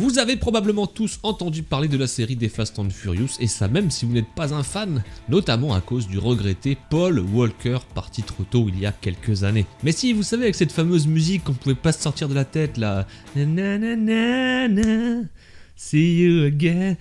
Vous avez probablement tous entendu parler de la série des Fast and Furious, et ça même si vous n'êtes pas un fan, notamment à cause du regretté Paul Walker parti trop tôt il y a quelques années. Mais si, vous savez, avec cette fameuse musique qu'on pouvait pas se sortir de la tête, là... See you again...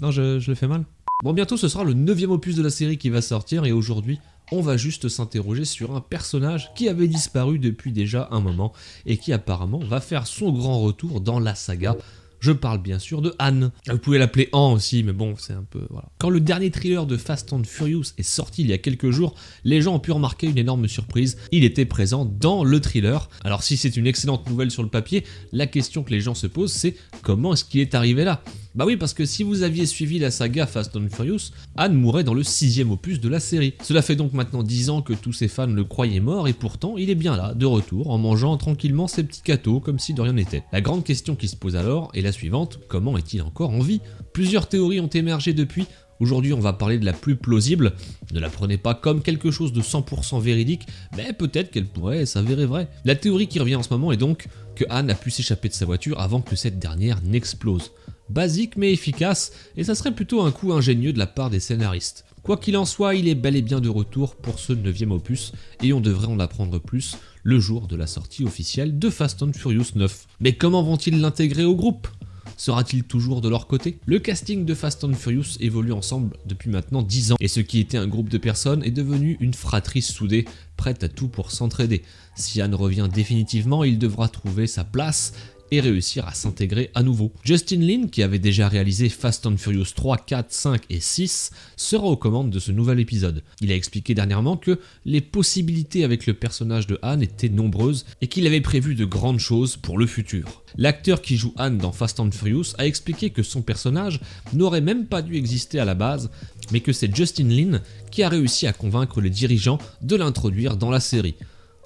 Non, je le fais mal. Bon, bientôt ce sera le 9e opus de la série qui va sortir, et aujourd'hui, on va juste s'interroger sur un personnage qui avait disparu depuis déjà un moment, et qui apparemment va faire son grand retour dans la saga. Je parle bien sûr de Han. Vous pouvez l'appeler Han aussi, mais bon, c'est un peu... voilà. Quand le dernier thriller de Fast and Furious est sorti il y a quelques jours, les gens ont pu remarquer une énorme surprise. Il était présent dans le thriller. Alors si c'est une excellente nouvelle sur le papier, la question que les gens se posent, c'est comment est-ce qu'il est arrivé là ? Bah oui, parce que si vous aviez suivi la saga Fast and Furious, Han mourait dans le 6e opus de la série. Cela fait donc maintenant 10 ans que tous ses fans le croyaient mort, et pourtant il est bien là, de retour, en mangeant tranquillement ses petits gâteaux comme si de rien n'était. La grande question qui se pose alors est la suivante: comment est-il encore en vie ? Plusieurs théories ont émergé depuis. Aujourd'hui, on va parler de la plus plausible. Ne la prenez pas comme quelque chose de 100% véridique, mais peut-être qu'elle pourrait s'avérer vraie. La théorie qui revient en ce moment est donc que Han a pu s'échapper de sa voiture avant que cette dernière n'explose. Basique mais efficace, et ça serait plutôt un coup ingénieux de la part des scénaristes. Quoi qu'il en soit, il est bel et bien de retour pour ce 9e opus, et on devrait en apprendre plus le jour de la sortie officielle de Fast and Furious 9. Mais comment vont-ils l'intégrer au groupe ? Sera-t-il toujours de leur côté ? Le casting de Fast and Furious évolue ensemble depuis maintenant 10 ans, et ce qui était un groupe de personnes est devenu une fratrie soudée, prête à tout pour s'entraider. Si Han revient définitivement, il devra trouver sa place et réussir à s'intégrer à nouveau. Justin Lin, qui avait déjà réalisé Fast and Furious 3, 4, 5 et 6, sera aux commandes de ce nouvel épisode. Il a expliqué dernièrement que les possibilités avec le personnage de Han étaient nombreuses et qu'il avait prévu de grandes choses pour le futur. L'acteur qui joue Han dans Fast and Furious a expliqué que son personnage n'aurait même pas dû exister à la base, mais que c'est Justin Lin qui a réussi à convaincre les dirigeants de l'introduire dans la série.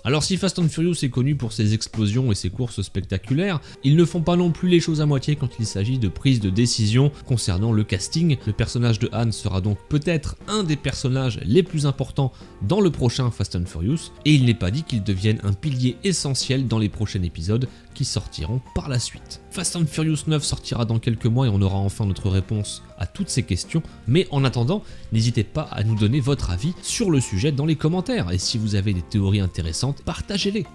Alors si Fast and Furious est connu pour ses explosions et ses courses spectaculaires, ils ne font pas non plus les choses à moitié quand il s'agit de prise de décision concernant le casting. Le personnage de Han sera donc peut-être un des personnages les plus importants dans le prochain Fast and Furious, et il n'est pas dit qu'il devienne un pilier essentiel dans les prochains épisodes qui sortiront par la suite. Fast and Furious 9 sortira dans quelques mois et on aura enfin notre réponse à toutes ces questions, mais en attendant, n'hésitez pas à nous donner votre avis sur le sujet dans les commentaires, et si vous avez des théories intéressantes, partagez-les.